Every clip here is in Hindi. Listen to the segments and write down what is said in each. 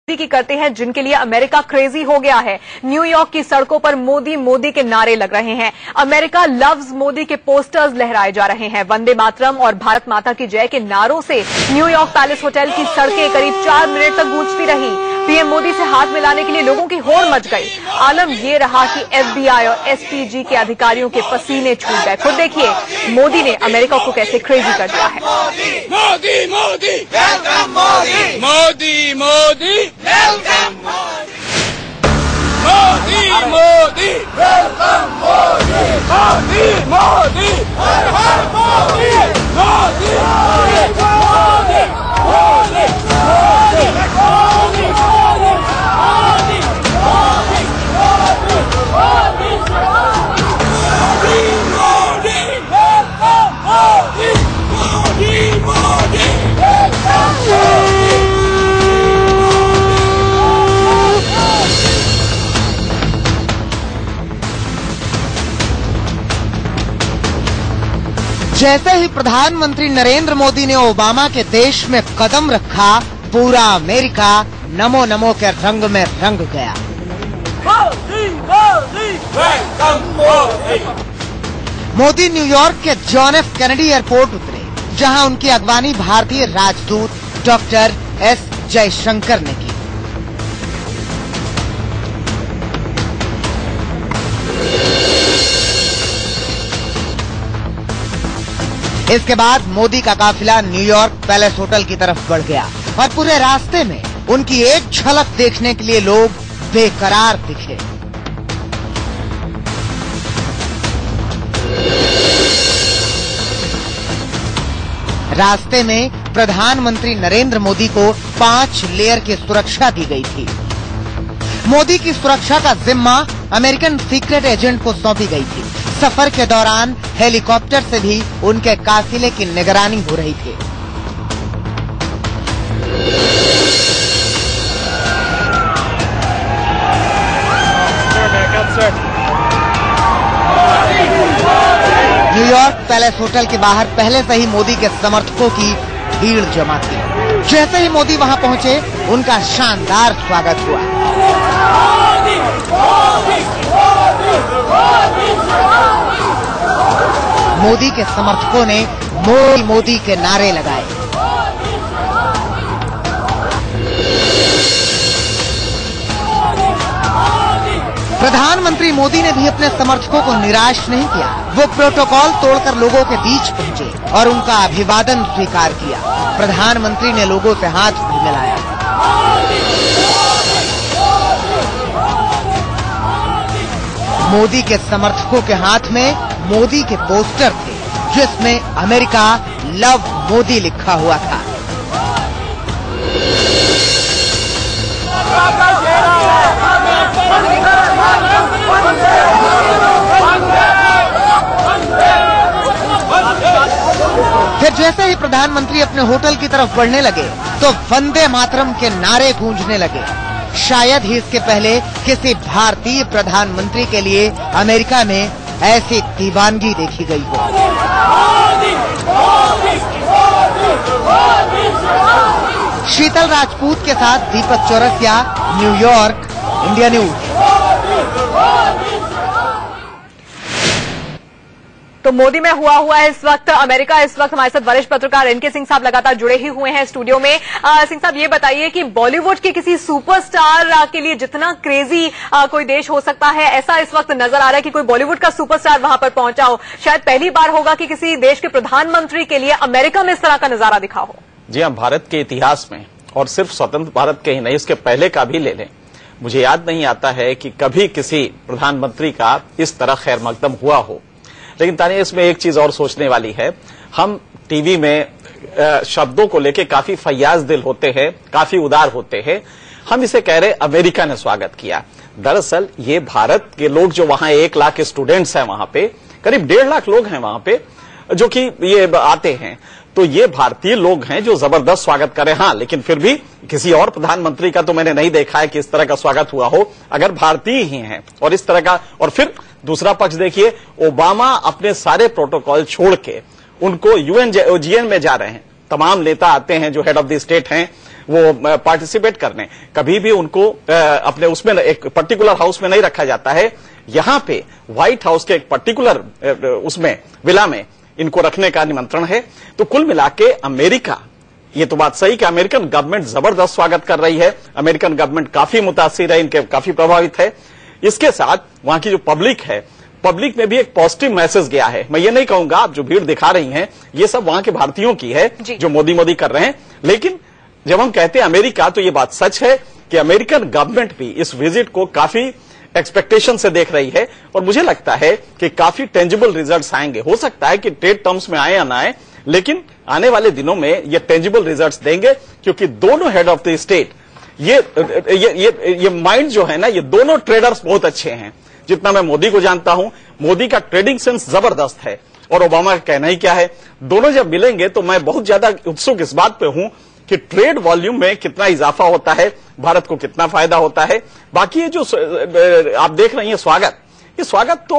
की करते हैं जिनके लिए अमेरिका क्रेजी हो गया है। न्यूयॉर्क की सड़कों पर मोदी मोदी के नारे लग रहे हैं। अमेरिका लव्स मोदी के पोस्टर्स लहराए जा रहे हैं। वंदे मातरम और भारत माता की जय के नारों से न्यूयॉर्क पैलेस होटल की सड़कें करीब 4 मिनट तक गूंजती रही। पीएम मोदी से हाथ मिलाने के लिए लोगों की होड़ मच गई। आलम यह रहा कि एफबीआई और एसपीजी के अधिकारियों के पसीने छूट गए। खुद देखिए मोदी ने अमेरिका को कैसे क्रेजी कर दिया है। Modi Modi welcome Modi Modi Modi welcome Modi Modi welcome Modi Modi Modi हर हर मोदी मोदी मोदी मोदी मोदी मोदी जैसे ही प्रधानमंत्री नरेंद्र मोदी ने ओबामा के देश में कदम रखा, पूरा अमेरिका नमो नमो के रंग में रंग गया। मोदी मोदी वेलकम मोदी। मोदी न्यूयॉर्क के जॉन एफ कैनेडी एयरपोर्ट उतरे, जहां उनकी अगवानी भारतीय राजदूत डॉक्टर एस जयशंकर ने की। इसके बाद मोदी का काफिला न्यूयॉर्क पैलेस होटल की तरफ बढ़ गया और पूरे रास्ते में उनकी एक झलक देखने के लिए लोग बेकरार दिखे। रास्ते में प्रधानमंत्री नरेंद्र मोदी को 5 लेयर की सुरक्षा दी गई थी। मोदी की सुरक्षा का जिम्मा अमेरिकन सीक्रेट एजेंट को सौंपी गई थी। सफर के दौरान हेलीकॉप्टर से भी उनके काफिले की निगरानी हो रही थी। न्यूयॉर्क पैलेस होटल के बाहर पहले से ही मोदी के समर्थकों की भीड़ जमा थी। जैसे ही मोदी वहां पहुंचे, उनका शानदार स्वागत हुआ। मोदी के समर्थकों ने मोदी मोदी के नारे लगाए। प्रधानमंत्री मोदी ने भी अपने समर्थकों को निराश नहीं किया। वो प्रोटोकॉल तोड़कर लोगों के बीच पहुंचे और उनका अभिवादन स्वीकार किया। प्रधानमंत्री ने लोगों से हाथ भी मिलाया। मोदी के समर्थकों के हाथ में मोदी के पोस्टर थे, जिसमें अमेरिका लव मोदी लिखा हुआ था। फिर जैसे ही प्रधानमंत्री अपने होटल की तरफ बढ़ने लगे, तो वंदे मातरम के नारे गूंजने लगे। शायद ही इसके पहले किसी भारतीय प्रधानमंत्री के लिए अमेरिका में ऐसी दीवानगी देखी गई हो। शीतल राजपूत के साथ दीपक चौरसिया, न्यूयॉर्क, इंडिया न्यूज। तो मोदी में हुआ है इस वक्त अमेरिका। इस वक्त हमारे साथ वरिष्ठ पत्रकार एनके सिंह साहब लगातार जुड़े ही हुए हैं स्टूडियो में। सिंह साहब, ये बताइए कि बॉलीवुड के किसी सुपरस्टार के लिए जितना क्रेजी कोई देश हो सकता है, ऐसा इस वक्त नजर आ रहा है कि कोई बॉलीवुड का सुपरस्टार वहां पर पहुंचा हो। शायद पहली बार होगा कि किसी देश के प्रधानमंत्री के लिए अमेरिका में इस तरह का नजारा दिखा हो। जी हाँ, भारत के इतिहास में, और सिर्फ स्वतंत्र भारत के ही नहीं, इसके पहले का भी ले लें, मुझे याद नहीं आता है कि कभी किसी प्रधानमंत्री का इस तरह खैर मकदम हुआ हो। लेकिन तानिया, इसमें एक चीज और सोचने वाली है। हम टीवी में शब्दों को लेके काफी फैयाज दिल होते हैं, काफी उदार होते हैं। हम इसे कह रहे अमेरिका ने स्वागत किया। दरअसल ये भारत के लोग जो वहां 1 लाख स्टूडेंट्स हैं, वहां पे करीब 1.5 लाख लोग हैं वहां पे जो कि ये आते हैं, तो ये भारतीय लोग हैं जो जबरदस्त स्वागत करें। हाँ, लेकिन फिर भी किसी और प्रधानमंत्री का तो मैंने नहीं देखा है कि इस तरह का स्वागत हुआ हो, अगर भारतीय ही हैं और इस तरह का। और फिर दूसरा पक्ष देखिए, ओबामा अपने सारे प्रोटोकॉल छोड़ के उनको यूएनजीएन में जा रहे हैं। तमाम नेता आते हैं जो हेड ऑफ द स्टेट हैं, वो पार्टिसिपेट करने, कभी भी उनको अपने उसमें एक पर्टिकुलर हाउस में नहीं रखा जाता है। यहां पे व्हाइट हाउस के एक पर्टिकुलर उसमें विला में इनको रखने का निमंत्रण है। तो कुल मिला के अमेरिका, ये तो बात सही कि अमेरिकन गवर्नमेंट जबरदस्त स्वागत कर रही है, अमेरिकन गवर्नमेंट काफी मुतासिर है, इनके काफी प्रभावित है। इसके साथ वहां की जो पब्लिक है, पब्लिक में भी एक पॉजिटिव मैसेज गया है। मैं ये नहीं कहूंगा आप जो भीड़ दिखा रही हैं ये सब वहां के भारतीयों की है जो मोदी मोदी कर रहे हैं, लेकिन जब हम कहते हैं अमेरिका तो ये बात सच है कि अमेरिकन गवर्नमेंट भी इस विजिट को काफी एक्सपेक्टेशन से देख रही है और मुझे लगता है कि काफी टेंजिबल रिजल्ट्स आएंगे। हो सकता है कि ट्रेड टर्म्स में आए या ना आए, लेकिन आने वाले दिनों में ये टेंजिबल रिजल्ट्स देंगे, क्योंकि दोनों हेड ऑफ द स्टेट ये माइंड जो है ना, ये दोनों ट्रेडर्स बहुत अच्छे हैं। जितना मैं मोदी को जानता हूं, मोदी का ट्रेडिंग सेंस जबरदस्त है और ओबामा का कहना ही क्या है। दोनों जब मिलेंगे तो मैं बहुत ज्यादा उत्सुक इस बात पे हूं कि ट्रेड वॉल्यूम में कितना इजाफा होता है, भारत को कितना फायदा होता है। बाकी ये जो आप देख रही हैं स्वागत, ये स्वागत तो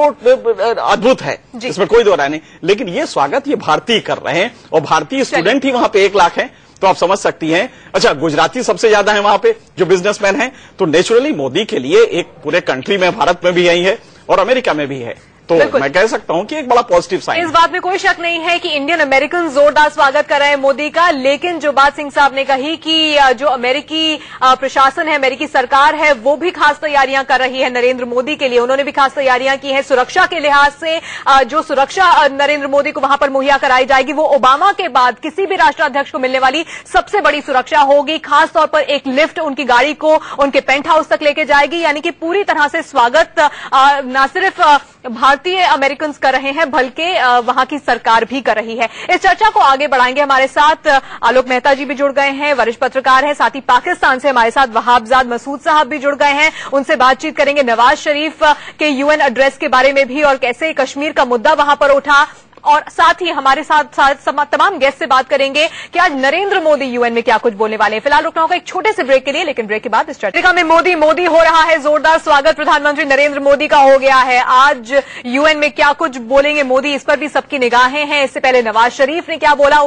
अद्भुत है, इसमें कोई दो राय नहीं, लेकिन ये स्वागत ये भारतीय कर रहे हैं और भारतीय स्टूडेंट ही वहां पे 1 लाख हैं, तो आप समझ सकती हैं। अच्छा, गुजराती सबसे ज्यादा है वहां पे जो बिजनेसमैन हैं, तो नेचुरली मोदी के लिए एक पूरे कंट्री में, भारत में भी यही है और अमेरिका में भी है, तो मैं कह सकता हूं कि एक बड़ा पॉजिटिव साइन। इस बात में कोई शक नहीं है कि इंडियन अमेरिकन जोरदार स्वागत कर रहे हैं मोदी का, लेकिन जो बात सिंह साहब ने कही कि जो अमेरिकी प्रशासन है, अमेरिकी सरकार है, वो भी खास तैयारियां कर रही है नरेंद्र मोदी के लिए। उन्होंने भी खास तैयारियां की है सुरक्षा के लिहाज से। जो सुरक्षा नरेंद्र मोदी को वहां पर मुहैया कराई जाएगी वो ओबामा के बाद किसी भी राष्ट्राध्यक्ष को मिलने वाली सबसे बड़ी सुरक्षा होगी। खासतौर पर एक लिफ्ट उनकी गाड़ी को उनके पेंट हाउस तक लेके जाएगी, यानी कि पूरी तरह से स्वागत न सिर्फ भारतीय अमेरिकन कर रहे हैं बल्कि वहां की सरकार भी कर रही है। इस चर्चा को आगे बढ़ाएंगे। हमारे साथ आलोक मेहता जी भी जुड़ गए हैं, वरिष्ठ पत्रकार हैं, साथ ही पाकिस्तान से हमारे साथ वहाबजाद मसूद साहब भी जुड़ गए हैं। उनसे बातचीत करेंगे नवाज शरीफ के यूएन एड्रेस के बारे में भी और कैसे कश्मीर का मुद्दा वहां पर उठा, और साथ ही हमारे साथ तमाम गेस्ट से बात करेंगे कि आज नरेंद्र मोदी यूएन में क्या कुछ बोलने वाले हैं। फिलहाल रुकना होगा एक छोटे से ब्रेक के लिए, लेकिन ब्रेक के बाद इस चर्चा में मोदी हो रहा है जोरदार स्वागत प्रधानमंत्री नरेंद्र मोदी का हो गया है। आज यूएन में क्या कुछ बोलेंगे मोदी, इस पर भी सबकी निगाहें हैं। इससे पहले नवाज शरीफ ने क्या बोला,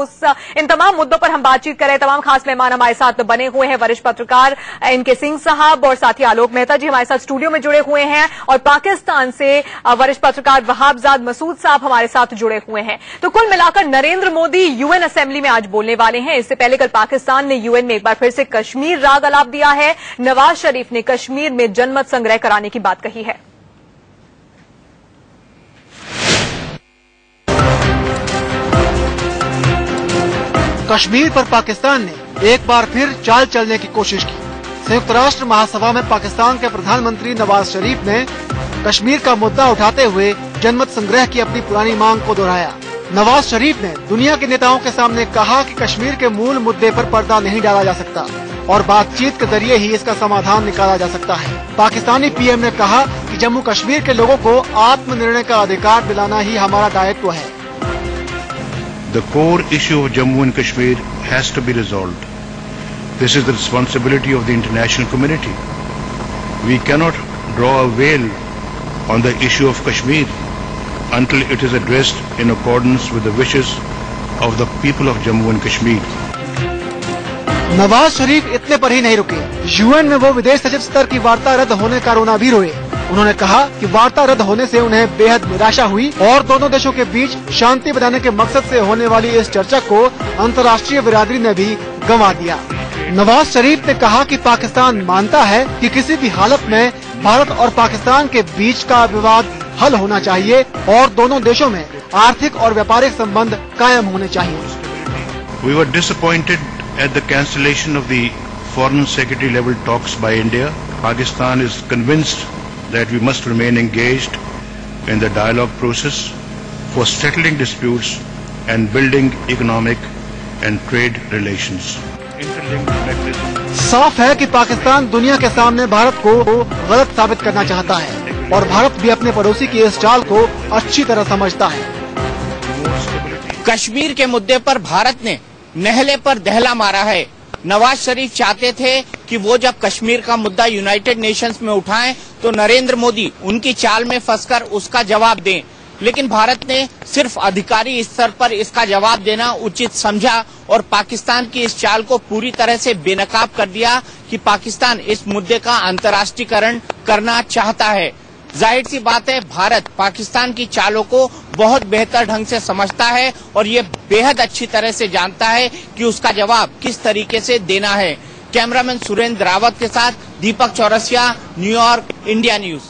इन तमाम मुद्दों पर हम बातचीत करें। तमाम खास मेहमान हमारे साथ बने हुए हैं, वरिष्ठ पत्रकार एनके सिंह साहब और साथ ही आलोक मेहता जी हमारे साथ स्टूडियो में जुड़े हुए हैं, और पाकिस्तान से वरिष्ठ पत्रकार वहाबजाद मसूद साहब हमारे साथ जुड़े हुए हैं। तो कुल मिलाकर नरेंद्र मोदी यूएन असेंबली में आज बोलने वाले हैं। इससे पहले कल पाकिस्तान ने यूएन में एक बार फिर से कश्मीर राग अलाप दिया है। नवाज शरीफ ने कश्मीर में जनमत संग्रह कराने की बात कही है। कश्मीर पर पाकिस्तान ने एक बार फिर चाल चलने की कोशिश की। संयुक्त राष्ट्र महासभा में पाकिस्तान के प्रधानमंत्री नवाज शरीफ ने कश्मीर का मुद्दा उठाते हुए जनमत संग्रह की अपनी पुरानी मांग को दोहराया। नवाज शरीफ ने दुनिया के नेताओं के सामने कहा कि कश्मीर के मूल मुद्दे पर पर्दा नहीं डाला जा सकता और बातचीत के जरिए ही इसका समाधान निकाला जा सकता है। पाकिस्तानी पीएम ने कहा कि जम्मू कश्मीर के लोगों को आत्मनिर्णय का अधिकार दिलाना ही हमारा दायित्व है। The core issue of Jammu and Kashmir has to be resolved. This is the responsibility of the international community. We cannot draw a veil on the issue of Kashmir until it is addressed in accordance with the wishes of the people of Jammu and Kashmir. Nawaz Sharif इतने पर ही नहीं रुके। यूएन में वो विदेश सचिव स्तर की वार्ता रद्द होने का रोना भी रोए। उन्होंने कहा कि वार्ता रद्द होने से उन्हें बेहद निराशा हुई और दोनों देशों के बीच शांति बनाने के मकसद से होने वाली इस चर्चा को अंतर्राष्ट्रीय बिरादरी ने भी गंवा दिया। नवाज शरीफ ने कहा कि पाकिस्तान मानता है कि किसी भी हालत में भारत और पाकिस्तान के बीच का विवाद हल होना चाहिए और दोनों देशों में आर्थिक और व्यापारिक संबंध कायम होने चाहिए। We were disappointed at the cancellation of the Foreign Secretary level talks by India. Pakistan is convinced that we must remain engaged in the dialogue process for settling disputes and building economic and trade relations. साफ है कि पाकिस्तान दुनिया के सामने भारत को गलत साबित करना चाहता है और भारत भी अपने पड़ोसी की इस चाल को अच्छी तरह समझता है। कश्मीर के मुद्दे पर भारत ने नहले पर दहला मारा है। नवाज शरीफ चाहते थे कि वो जब कश्मीर का मुद्दा यूनाइटेड नेशंस में उठाएं तो नरेंद्र मोदी उनकी चाल में फंसकर उसका जवाब दें। लेकिन भारत ने सिर्फ अधिकारी स्तर पर इसका जवाब देना उचित समझा और पाकिस्तान की इस चाल को पूरी तरह से बेनकाब कर दिया कि पाकिस्तान इस मुद्दे का अंतर्राष्ट्रीयकरण करना चाहता है। जाहिर सी बात है, भारत पाकिस्तान की चालों को बहुत बेहतर ढंग से समझता है और ये बेहद अच्छी तरह से जानता है कि उसका जवाब किस तरीके से देना है। कैमरामैन सुरेंद्र रावत के साथ दीपक चौरसिया, न्यूयॉर्क, इंडिया न्यूज।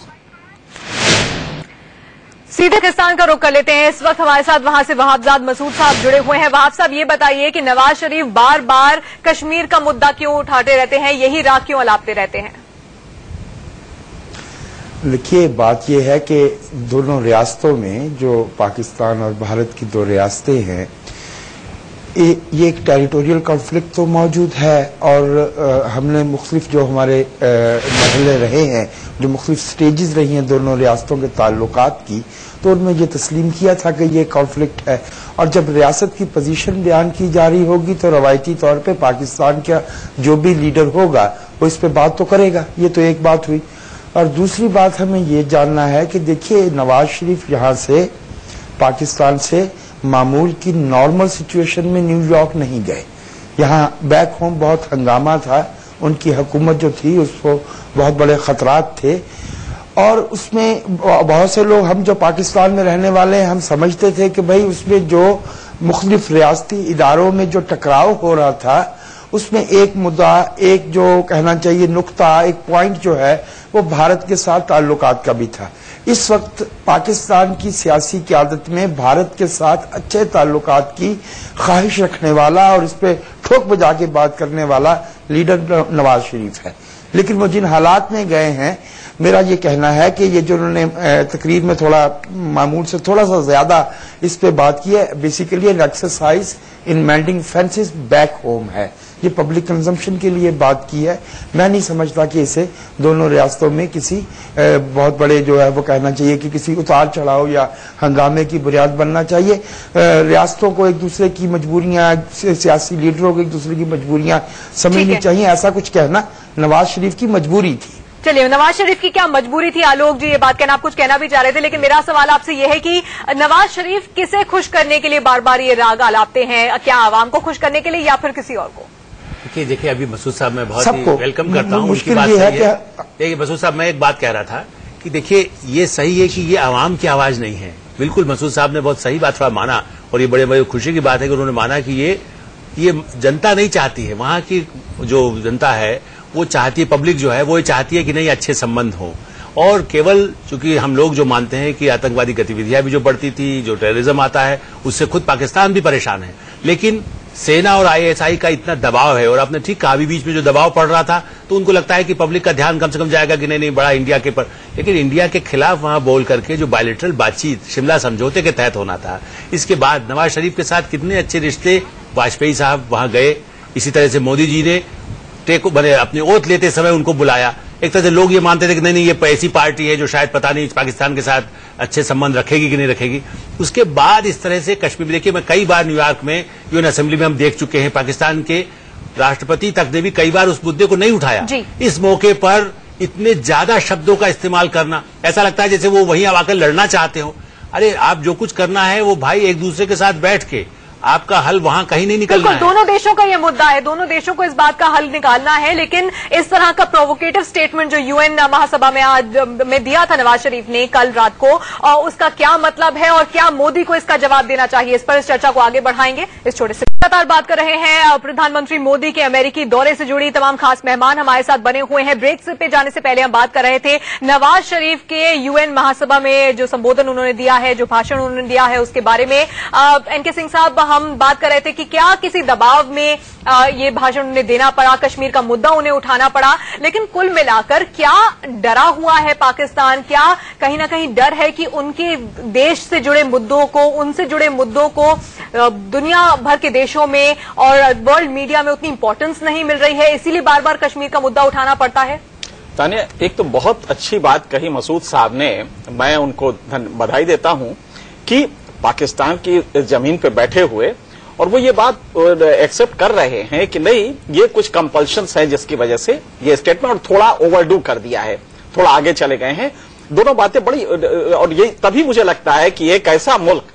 सीधे पाकिस्तान का रुख कर लेते हैं। इस वक्त हमारे साथ वहां से वहाबजाद मसूद साहब जुड़े हुए हैं। वहाब साहब, ये बताइए कि नवाज शरीफ बार बार कश्मीर का मुद्दा क्यों उठाते रहते हैं, यही राग क्यों अलापते रहते हैं? देखिए, बात यह है कि दोनों रियासतों में जो पाकिस्तान और भारत की दो रियासतें हैं, ये एक टेरिटोरियल कॉन्फ्लिक्ट तो मौजूद है और हमने मुख्तलिफ जो हमारे मरहले रहे हैं, जो मुख्तलिफ स्टेजेस रही हैं दोनों रियासतों के ताल्लुकात की, तो उनमें ये तस्लीम किया था कि ये कॉन्फ्लिक्ट है। और जब रियासत की पोजीशन बयान की जा रही होगी तो रवायती तौर पे पाकिस्तान का जो भी लीडर होगा वो इस पे बात तो करेगा। ये तो एक बात हुई। और दूसरी बात हमें ये जानना है कि देखिए, नवाज शरीफ यहाँ से पाकिस्तान से मामूल की नॉर्मल सिचुएशन में न्यूयॉर्क नहीं गए। यहाँ बैक होम बहुत हंगामा था, उनकी हुकूमत जो थी उसको बहुत बड़े खतरात थे और उसमें बहुत से लोग, हम जो पाकिस्तान में रहने वाले हैं, हम समझते थे कि भाई उसमें जो मुख्तलिफ रियासती इदारों में जो टकराव हो रहा था उसमें एक मुद्दा, एक जो कहना चाहिए नुक्ता, एक पॉइंट जो है वो भारत के साथ ताल्लुकात का भी था। इस वक्त पाकिस्तान की सियासी क़यादत में भारत के साथ अच्छे ताल्लुकात की ख्वाहिश रखने वाला और इस पे ठोक बजा के बात करने वाला लीडर नवाज शरीफ है। लेकिन वो जिन हालात में गए हैं, मेरा ये कहना है कि ये जो उन्होंने तकरीर में थोड़ा मामूल से थोड़ा सा ज्यादा इस पे बात की है, basically an exercise in mending fences back home है। ये पब्लिक कंजम्पशन के लिए बात की है। मैं नहीं समझता कि इसे दोनों रियासतों में किसी बहुत बड़े जो है वो कहना चाहिए कि किसी उतार चढ़ाव या हंगामे की बुनियाद बनना चाहिए। रियासतों को एक दूसरे की मजबूरियां, सियासी लीडरों को एक दूसरे की मजबूरियां समझनी चाहिए। ऐसा कुछ कहना नवाज शरीफ की मजबूरी थी। चलिए, नवाज शरीफ की क्या मजबूरी थी? आलोक जी ये बात कहना, आप कुछ कहना भी चाह रहे थे, लेकिन मेरा सवाल आपसे यह है कि नवाज शरीफ किसे खुश करने के लिए बार बार ये राग आलापते हैं? क्या आवाम को खुश करने के लिए या फिर किसी और को? देखिए अभी मसूद साहब मैं बहुत ही वेलकम करता हूँ, मुश्किल ये है कि देखिए मसूद साहब, मैं एक बात कह रहा था कि देखिए ये सही है कि ये आवाम की आवाज नहीं है। बिल्कुल मसूद साहब ने बहुत सही बात थोड़ा माना और ये बड़े खुशी की बात है कि उन्होंने माना कि ये जनता नहीं चाहती है, वहां की जो जनता है वो चाहती है, पब्लिक जो है वो चाहती है कि नहीं अच्छे संबंध हो। और केवल चूंकि हम लोग जो मानते हैं कि आतंकवादी गतिविधियां भी जो बढ़ती थी, जो टेररिज्म आता है, उससे खुद पाकिस्तान भी परेशान है, लेकिन सेना और आईएसआई का इतना दबाव है। और आपने ठीक कहा, अभी बीच में जो दबाव पड़ रहा था तो उनको लगता है कि पब्लिक का ध्यान कम से कम जाएगा कि नहीं बड़ा इंडिया के पर, लेकिन इंडिया के खिलाफ वहां बोल करके जो बायलैटरल बातचीत शिमला समझौते के तहत होना था, इसके बाद नवाज शरीफ के साथ कितने अच्छे रिश्ते, वाजपेयी साहब वहां गए, इसी तरह से मोदी जी ने अपनी ओथ लेते समय उनको बुलाया। एक तरह से लोग ये मानते थे कि नहीं ये ऐसी पार्टी है जो शायद पता नहीं पाकिस्तान के साथ अच्छे संबंध रखेगी कि नहीं रखेगी। उसके बाद इस तरह से कश्मीर में, देखिए मैं कई बार न्यूयॉर्क में यूएन असेंबली में हम देख चुके हैं, पाकिस्तान के राष्ट्रपति तक ने भी कई बार उस मुद्दे को नहीं उठाया। इस मौके पर इतने ज्यादा शब्दों का इस्तेमाल करना, ऐसा लगता है जैसे वो वहीं आकर लड़ना चाहते हो। अरे आप जो कुछ करना है वो भाई एक दूसरे के साथ बैठ के आपका हल वहां कहीं नहीं निकलना है। दोनों देशों का ये मुद्दा है, दोनों देशों को इस बात का हल निकालना है, लेकिन इस तरह का प्रोवोकेटिव स्टेटमेंट जो यूएन महासभा में आज में दिया था नवाज शरीफ ने कल रात को, उसका क्या मतलब है और क्या मोदी को इसका जवाब देना चाहिए? इस पर इस चर्चा को आगे बढ़ाएंगे। इस छोटे से लगातार बात कर रहे हैं प्रधानमंत्री मोदी के अमेरिकी दौरे से जुड़ी तमाम खास मेहमान हमारे साथ बने हुए हैं। ब्रेक पे जाने से पहले हम बात कर रहे थे नवाज शरीफ के यूएन महासभा में जो संबोधन उन्होंने दिया है, जो भाषण उन्होंने दिया है, उसके बारे में एनके सिंह साहब हम बात कर रहे थे कि क्या किसी दबाव में ये भाषण उन्हें देना पड़ा, कश्मीर का मुद्दा उन्हें उठाना पड़ा, लेकिन कुल मिलाकर क्या डरा हुआ है पाकिस्तान? क्या कहीं ना कहीं डर है कि उनके देश से जुड़े मुद्दों को, उनसे जुड़े मुद्दों को दुनिया भर के देशों में और वर्ल्ड मीडिया में उतनी इंपॉर्टेंस नहीं मिल रही है, इसीलिए बार बार कश्मीर का मुद्दा उठाना पड़ता है? तानिया, एक तो बहुत अच्छी बात कही मसूद साहब ने, मैं उनको बधाई देता हूं कि पाकिस्तान की जमीन पे बैठे हुए और वो ये बात एक्सेप्ट कर रहे हैं कि नहीं ये कुछ कंपल्शंस है जिसकी वजह से ये स्टेटमेंट और थोड़ा ओवरडू कर दिया है, थोड़ा आगे चले गए हैं। दोनों बातें बड़ी, और ये तभी मुझे लगता है कि एक ऐसा मुल्क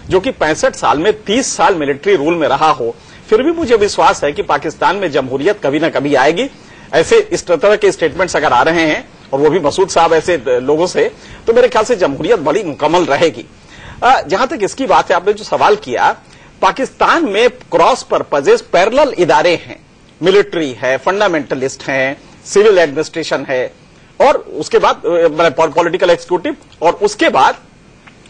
जो कि 65 साल में 30 साल मिलिट्री रूल में रहा हो, फिर भी मुझे विश्वास है कि पाकिस्तान में जमहूरियत कभी ना कभी आएगी। ऐसे इस तरह के स्टेटमेंट्स अगर आ रहे हैं और वो भी मसूद साहब ऐसे लोगों से, तो मेरे ख्याल से जमहूरियत बड़ी मुकम्मल रहेगी। जहां तक इसकी बात है, आपने जो सवाल किया, पाकिस्तान में क्रॉस पर्पजेस पैरेलल इदारे हैं, मिलिट्री है, फंडामेंटलिस्ट हैं, सिविल एडमिनिस्ट्रेशन है, और उसके बाद पॉलिटिकल एग्जीक्यूटिव, और उसके बाद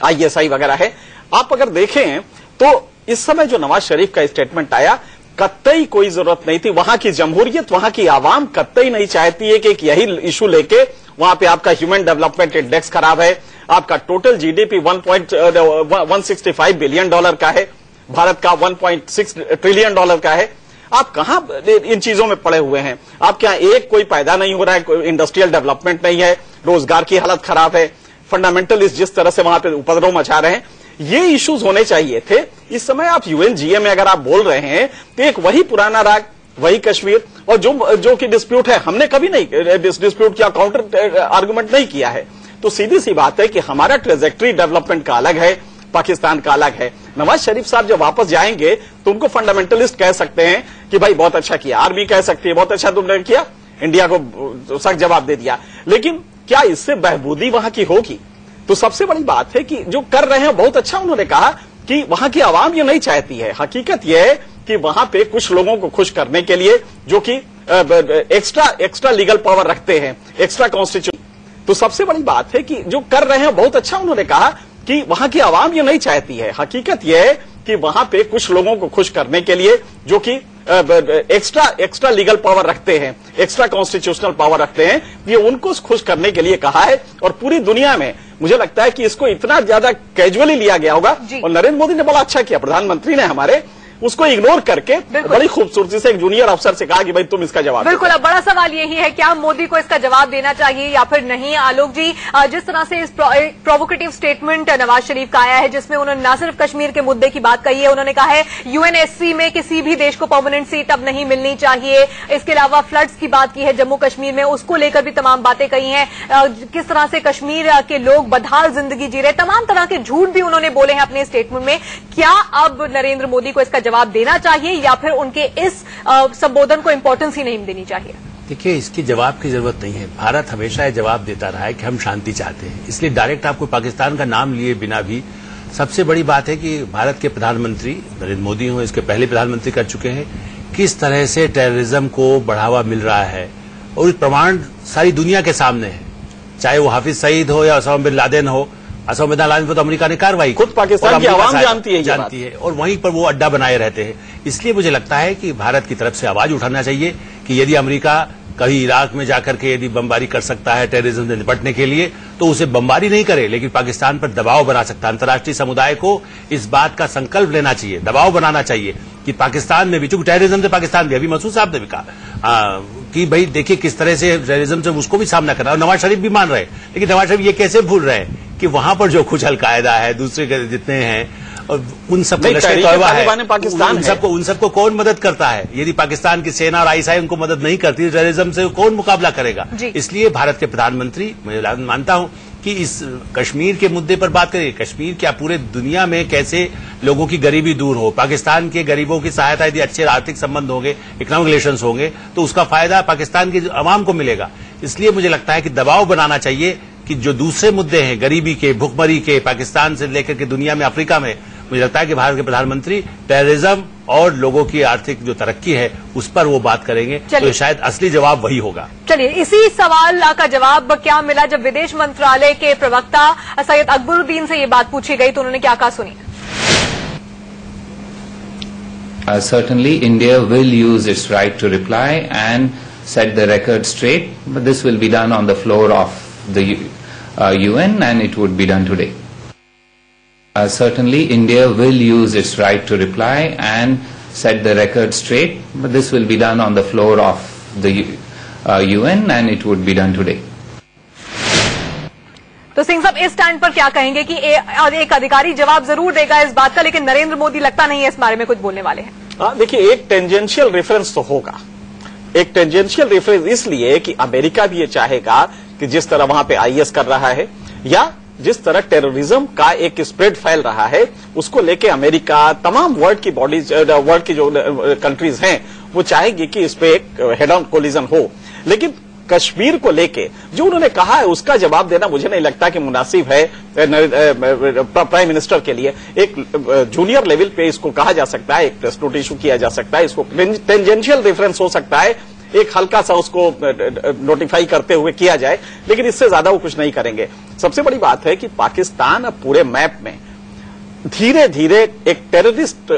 ISI वगैरह है। आप अगर देखें तो इस समय जो नवाज शरीफ का स्टेटमेंट आया, कतई कोई जरूरत नहीं थी। वहां की जमहूरियत, वहां की आवाम कतई नहीं चाहती है कि यही इशू लेके वहां पे आपका ह्यूमन डेवलपमेंट इंडेक्स खराब है, आपका टोटल GDP 165 बिलियन डॉलर का है, भारत का 1.6 ट्रिलियन डॉलर का है। आप कहां इन चीजों में पड़े हुए हैं? आपके यहां एक कोई पैदा नहीं हो रहा है, कोई इंडस्ट्रियल डेवलपमेंट नहीं है, रोजगार की हालत खराब है, फंडामेंटलिस्ट जिस तरह से वहां पे उपद्रव मचा रहे हैं, ये इश्यूज होने चाहिए थे। इस समय आप UNGA में अगर आप बोल रहे हैं तो एक वही पुराना राग, वही कश्मीर, और जो कि डिस्प्यूट है, हमने कभी नहीं डिस्प्यूट किया, काउंटर आर्गुमेंट नहीं किया है। तो सीधी सी बात है कि हमारा ट्रेजेक्ट्री डेवलपमेंट का अलग है, पाकिस्तान का अलग है। नवाज शरीफ साहब जब वापस जाएंगे तो उनको फंडामेंटलिस्ट कह सकते हैं कि भाई बहुत अच्छा किया, आर्मी कह सकती है बहुत अच्छा तुमने किया, इंडिया को सख्त जवाब दे दिया, लेकिन क्या इससे बहबूदी वहां की होगी? तो सबसे बड़ी बात है कि जो कर रहे हैं बहुत अच्छा, उन्होंने कहा कि वहां की आवाम ये नहीं चाहती है। हकीकत यह है कि वहां पे कुछ लोगों को खुश करने के लिए जो कि एक्स्ट्रा लीगल पावर रखते हैं, एक्स्ट्रा कॉन्स्टिट्यूशन, तो सबसे बड़ी बात है कि जो कर रहे हैं बहुत अच्छा, उन्होंने कहा कि वहां की आवाम ये नहीं चाहती है। हकीकत यह है कि वहां पे कुछ लोगों को खुश करने के लिए जो कि एक्स्ट्रा लीगल पावर रखते हैं, एक्स्ट्रा कॉन्स्टिट्यूशनल पावर रखते हैं, ये उनको खुश करने के लिए कहा है। और पूरी दुनिया में मुझे लगता है कि इसको इतना ज्यादा कैजुअली लिया गया होगा, और नरेंद्र मोदी ने बड़ा अच्छा किया, प्रधानमंत्री ने हमारे उसको इग्नोर करके बड़ी खूबसूरती से एक जूनियर अफसर से कहा कि भाई तुम इसका जवाब। बिल्कुल, अब बड़ा सवाल यही है, क्या मोदी को इसका जवाब देना चाहिए या फिर नहीं? आलोक जी, जिस तरह से इस प्रोवोकेटिव स्टेटमेंट नवाज शरीफ का आया है, जिसमें उन्होंने न सिर्फ कश्मीर के मुद्दे की बात कही है, उन्होंने कहा है UNSC में किसी भी देश को परमानेंट सीट अब नहीं मिलनी चाहिए, इसके अलावा फ्लड्स की बात की है जम्मू कश्मीर में, उसको लेकर भी तमाम बातें कही हैं, किस तरह से कश्मीर के लोग बदहाल जिंदगी जी रहे, तमाम तरह के झूठ भी उन्होंने बोले हैं अपने स्टेटमेंट में। क्या अब नरेंद्र मोदी को इसका जवाब देना चाहिए या फिर उनके इस संबोधन को इंपॉर्टेंस ही नहीं देनी चाहिए? देखिए, इसकी जवाब की जरूरत नहीं है। भारत हमेशा ये जवाब देता रहा है कि हम शांति चाहते हैं, इसलिए डायरेक्ट आपको पाकिस्तान का नाम लिए बिना भी सबसे बड़ी बात है कि भारत के प्रधानमंत्री नरेंद्र मोदी हो, इसके पहले प्रधानमंत्री कर चुके हैं, किस तरह से टेररिज्म को बढ़ावा मिल रहा है, और इस प्रमाण सारी दुनिया के सामने है, चाहे वो हाफिज सईद हो या ओसामा बिन लादेन हो। ओसामा बिन लादेन पर तो अमेरिका ने कार्रवाई, खुद पाकिस्तान की आवाम जानती है, और वहीं पर वो अड्डा बनाए रहते हैं। इसलिए मुझे लगता है कि भारत की तरफ से आवाज उठाना चाहिए कि यदि अमेरिका कहीं इराक में जाकर के यदि बमबारी कर सकता है टेररिज्म से निपटने के लिए, तो उसे बमबारी नहीं करे, लेकिन पाकिस्तान पर दबाव बना सकता है। अंतर्राष्ट्रीय समुदाय को इस बात का संकल्प लेना चाहिए, दबाव बनाना चाहिए कि पाकिस्तान में भी, चूंकि टेररिज्म से पाकिस्तान भी, अभी मसूद साहब ने भी कहा कि भाई देखिए किस तरह से टेररिज्म से उसको भी सामना करना है, और नवाज शरीफ भी मान रहे हैं, लेकिन नवाज शरीफ ये कैसे भूल रहे हैं कि वहां पर जो कुछ अलकायदा है, दूसरे के जितने हैं, और उन सबको लश्कर-ए-तौयबा है, पाकिस्तान उन सबको कौन मदद करता है? यदि पाकिस्तान की सेना और ISI उनको मदद नहीं करती, टेररिज्म से कौन मुकाबला करेगा? इसलिए भारत के प्रधानमंत्री, मैं मानता हूं कि इस कश्मीर के मुद्दे पर बात करें। कश्मीर क्या पूरे दुनिया में कैसे लोगों की गरीबी दूर हो, पाकिस्तान के गरीबों की सहायता, यदि अच्छे आर्थिक संबंध होंगे, इकोनॉमिक रिलेशंस होंगे, तो उसका फायदा पाकिस्तान की आवाम को मिलेगा। इसलिए मुझे लगता है कि दबाव बनाना चाहिए कि जो दूसरे मुद्दे हैं, गरीबी के, भुखमरी के, पाकिस्तान से लेकर के दुनिया में, अफ्रीका में, मुझे लगता है कि भारत के प्रधानमंत्री टेररिज्म और लोगों की आर्थिक जो तरक्की है उस पर वो बात करेंगे, तो शायद असली जवाब वही होगा। चलिए, इसी सवाल का जवाब क्या मिला जब विदेश मंत्रालय के प्रवक्ता सैयद अकबरुद्दीन से ये बात पूछी गई, तो उन्होंने क्या कहा, सुनिए। Certainly, India will use its right to reply and set the record straight, but this will be done on the floor of the UN, and it would be done today. Certainly, India will use its right to reply and set the record straight, but this will be done on the floor of the UN, and it would be done today. तो सिंह साहब, इस स्टैंड पर क्या कहेंगे कि एक अधिकारी जवाब जरूर देगा इस बात का, लेकिन नरेंद्र मोदी लगता नहीं है इस बारे में कुछ बोलने वाले हैं? देखिए, एक टेंजेंशियल रेफरेंस तो होगा, एक टेंजेंशियल रेफरेंस इसलिए कि अमेरिका भी ये चाहेगा कि जिस तरह वहां पे आईएस कर रहा है या जिस तरह टेररिज्म का एक स्प्रेड फैल रहा है, उसको लेके अमेरिका, तमाम वर्ल्ड की बॉडीज, वर्ल्ड की जो कंट्रीज हैं, वो चाहेगी कि इस पे एक हेड ऑन कोलिजन हो। लेकिन कश्मीर को लेके जो उन्होंने कहा है उसका जवाब देना मुझे नहीं लगता कि मुनासिब है प्राइम मिनिस्टर के लिए। एक जूनियर लेवल पे इसको कहा जा सकता है, एक प्रेस नोट इशू किया जा सकता है, इसको टेंजेंशियल रेफरेंस हो सकता है, एक हल्का सा उसको नोटिफाई करते हुए किया जाए, लेकिन इससे ज्यादा वो कुछ नहीं करेंगे। सबसे बड़ी बात है कि पाकिस्तान अब पूरे मैप में धीरे धीरे एक टेररिस्ट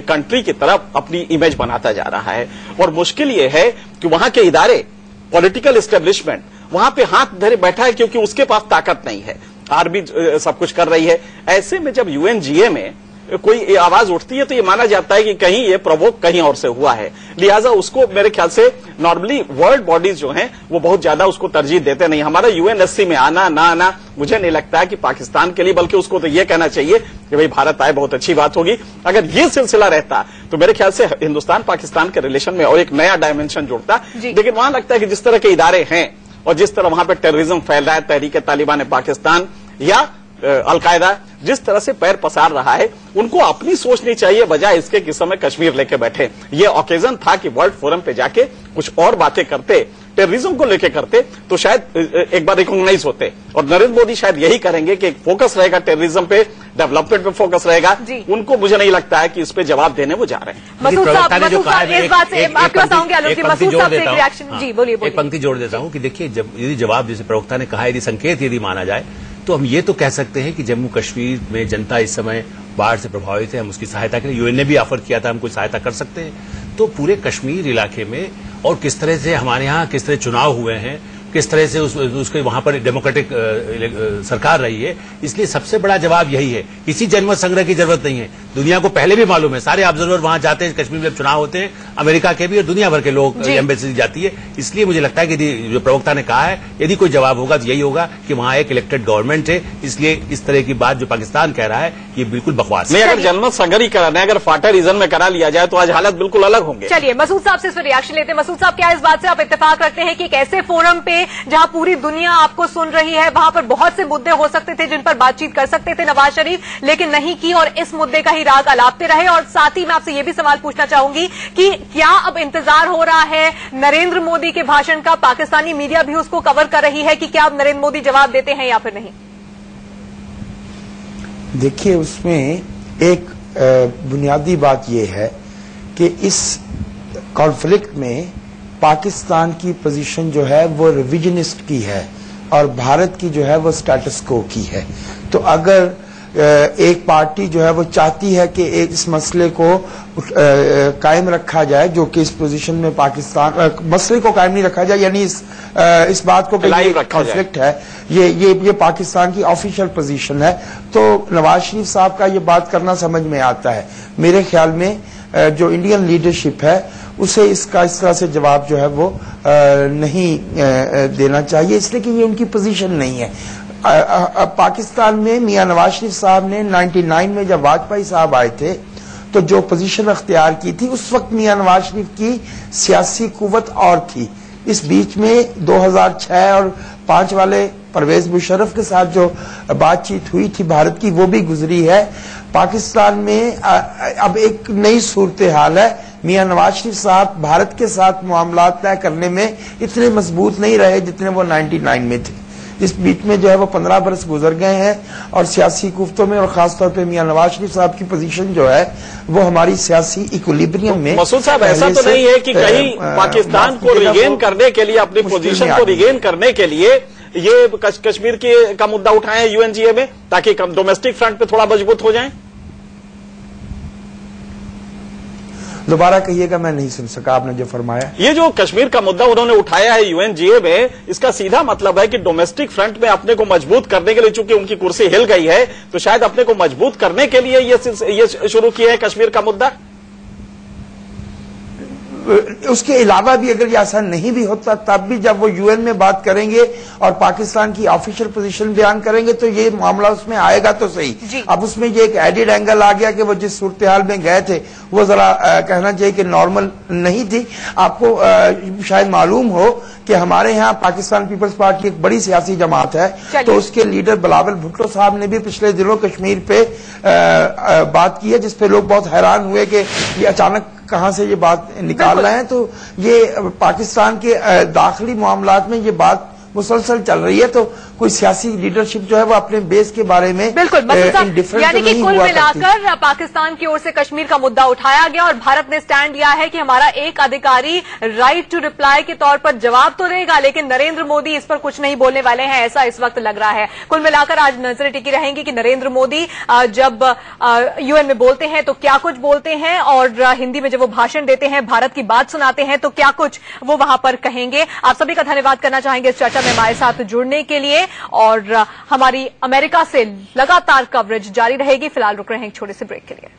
कंट्री की तरफ अपनी इमेज बनाता जा रहा है, और मुश्किल ये है कि वहां के इदारे, पॉलिटिकल एस्टेब्लिशमेंट वहां पे हाथ धरे बैठा है क्योंकि उसके पास ताकत नहीं है, आर्मी सब कुछ कर रही है। ऐसे में जब यूएनजीए में कोई आवाज उठती है तो ये माना जाता है कि कहीं ये प्रोवोक कहीं और से हुआ है, लिहाजा उसको मेरे ख्याल से नॉर्मली वर्ल्ड बॉडीज जो हैं वो बहुत ज्यादा उसको तरजीह देते नहीं। हमारा यूएनएससी में आना ना आना मुझे नहीं लगता है कि पाकिस्तान के लिए, बल्कि उसको तो ये कहना चाहिए कि भाई भारत आए, बहुत अच्छी बात होगी। अगर ये सिलसिला रहता तो मेरे ख्याल से हिंदुस्तान पाकिस्तान के रिलेशन में और एक नया डायमेंशन जुड़ता। लेकिन वहां लगता है कि जिस तरह के इदारे हैं और जिस तरह वहां पर टेररिज्म फैल रहा है, तहरीक तालिबान पाकिस्तान या अलकायदा जिस तरह से पैर पसार रहा है, उनको अपनी सोचनी चाहिए बजाय इसके कि समय कश्मीर लेके बैठे। ये ओकेजन था कि वर्ल्ड फोरम पे जाके कुछ और बातें करते, टेररिज्म को लेके करते तो शायद एक बार रिकॉग्नाइज होते। और नरेंद्र मोदी शायद यही करेंगे कि एक फोकस रहेगा टेररिज्म पे, डेवलपमेंट पे फोकस रहेगा। उनको मुझे नहीं लगता है कि इस पे जवाब देने वो जा रहे हैं। मसूद साहब इस बात से आपके पास आऊंगी, आलोक जी, मसूद साहब से एक रिएक्शन। जी बोलिए। एक पंक्ति जोड़ देता हूं कि देखिए, जब यदि जवाब जैसे प्रवक्ता ने कहा, यदि संकेत यदि माना जाए तो हम ये तो कह सकते हैं कि जम्मू कश्मीर में जनता इस समय बाढ़ से प्रभावित है, हम उसकी सहायता के लिए, यूएन ने भी ऑफर किया था हम कोई सहायता कर सकते हैं। तो पूरे कश्मीर इलाके में और किस तरह से हमारे यहाँ किस तरह चुनाव हुए हैं, किस तरह से उसके वहां पर डेमोक्रेटिक सरकार रही है, इसलिए सबसे बड़ा जवाब यही है। किसी जनमत संग्रह की जरूरत नहीं है, दुनिया को पहले भी मालूम है, सारे ऑब्जर्वर वहां जाते हैं कश्मीर में चुनाव होते हैं, अमेरिका के भी और दुनिया भर के लोग, एम्बेसी जाती है। इसलिए मुझे लगता है कि जो प्रवक्ता ने कहा है, यदि कोई जवाब होगा तो यही होगा कि वहां एक इलेक्टेड गवर्नमेंट है, इसलिए इस तरह की बात जो पाकिस्तान कह रहा है ये बिल्कुल बकवास है। अगर जनमत संग्रह ही कराना है, अगर फाटा रीजन में करा लिया जाए तो आज हालत बिल्कुल अलग होंगे। चलिए मसूद साहब से इस पर रिएक्शन लेते हैं। मसूद साहब, क्या इस बात से आप इत्तेफाक रखते हैं कि एक ऐसे फोरम पे जहां पूरी दुनिया आपको सुन रही है, वहां पर बहुत से मुद्दे हो सकते थे जिन पर बातचीत कर सकते थे नवाज शरीफ, लेकिन नहीं की और इस मुद्दे का ही राग अलापते रहे? और साथ ही मैं आपसे यह भी सवाल पूछना चाहूंगी कि क्या अब इंतजार हो रहा है नरेंद्र मोदी के भाषण का, पाकिस्तानी मीडिया भी उसको कवर कर रही है, कि क्या अब नरेंद्र मोदी जवाब देते हैं या फिर नहीं? देखिए, उसमें एक बुनियादी बात यह है कि इस कॉन्फ्लिक्ट में पाकिस्तान की पोजीशन जो है वो रिविजनिस्ट की है और भारत की जो है वो स्टेटस को की है। तो अगर एक पार्टी जो है वो चाहती है कि इस मसले को कायम रखा जाए, जो कि इस पोजीशन में पाकिस्तान मसले को कायम नहीं रखा जाए, यानी इस बात को कॉन्फ्लिक्ट है, ये पाकिस्तान की ऑफिशियल पोजीशन है, तो नवाज शरीफ साहब का ये बात करना समझ में आता है। मेरे ख्याल में जो इंडियन लीडरशिप है उसे इसका इस तरह से जवाब जो है वो नहीं देना चाहिए, इसलिए कि ये उनकी पोजीशन नहीं है। पाकिस्तान में मियां नवाज शरीफ साहब ने 99 में जब वाजपेयी साहब आए थे तो जो पोजीशन अख्तियार की थी, उस वक्त मियां नवाज शरीफ की सियासी कुव्वत और थी। इस बीच में 2006 और 5 वाले परवेज मुशर्रफ के साथ जो बातचीत हुई थी भारत की, वो भी गुजरी है। पाकिस्तान में अब एक नई सूरत हाल है। मियां नवाज शरीफ साहब भारत के साथ मामला तय करने में इतने मजबूत नहीं रहे जितने वो 99 में थे। इस बीच में जो है वो 15 बरस गुजर गए हैं और सियासी कुफ्तों में और खासतौर पे मियां नवाज शरीफ साहब की पोजीशन जो है वो हमारी सियासी इक्विलिब्रियम में। मसूद साहब, ऐसा तो नहीं है कि कहीं पाकिस्तान को रिगेन करने के लिए, अपनी पोजीशन को रिगेन करने के लिए ये कश्मीर का मुद्दा उठाए हैं यूएनजीए में, ताकि डोमेस्टिक फ्रंट पे थोड़ा मजबूत हो जाए? दोबारा कहिएगा, मैं नहीं सुन सका आपने जो फरमाया। ये जो कश्मीर का मुद्दा उन्होंने उठाया है यूएनजीए में, इसका सीधा मतलब है कि डोमेस्टिक फ्रंट में अपने को मजबूत करने के लिए, चूंकि उनकी कुर्सी हिल गई है, तो शायद अपने को मजबूत करने के लिए ये शुरू किया है कश्मीर का मुद्दा। उसके अलावा भी अगर ये ऐसा नहीं भी होता तब भी जब वो यूएन में बात करेंगे और पाकिस्तान की ऑफिशियल पोजीशन बयान करेंगे तो ये मामला उसमें आएगा तो सही। अब उसमें ये एक एडिड एंगल आ गया कि वो जिस सूरत हाल में गए थे वो जरा कहना चाहिए कि नॉर्मल नहीं थी। आपको शायद मालूम हो कि हमारे यहाँ पाकिस्तान पीपल्स पार्टी एक बड़ी सियासी जमात है, तो उसके लीडर बिलावल भुट्टो साहब ने भी पिछले दिनों कश्मीर पे बात की है, जिसपे लोग बहुत हैरान हुए कि ये अचानक कहां से ये बात निकाल रहे हैं। तो ये पाकिस्तान के दाखिली मामलात में ये बात मुसलसल चल रही है, तो कोई सियासी लीडरशिप जो है वो अपने बेस के बारे में बिल्कुल यानी कि कुल मिलाकर पाकिस्तान की ओर से कश्मीर का मुद्दा उठाया गया और भारत ने स्टैंड लिया है कि हमारा एक अधिकारी राइट टू रिप्लाई के तौर पर जवाब तो देगा, लेकिन नरेंद्र मोदी इस पर कुछ नहीं बोलने वाले हैं, ऐसा इस वक्त लग रहा है। कुल मिलाकर आज नजरें टिकी रहेंगी कि नरेंद्र मोदी जब यूएन में बोलते हैं तो क्या कुछ बोलते हैं और हिंदी में जब वो भाषण देते हैं, भारत की बात सुनाते हैं तो क्या कुछ वो वहां पर कहेंगे। आप सभी का धन्यवाद करना चाहेंगे इस चर्चा में हमारे साथ जुड़ने के लिए और हमारी अमेरिका से लगातार कवरेज जारी रहेगी। फिलहाल रुक रहे हैं एक छोटे से ब्रेक के लिए।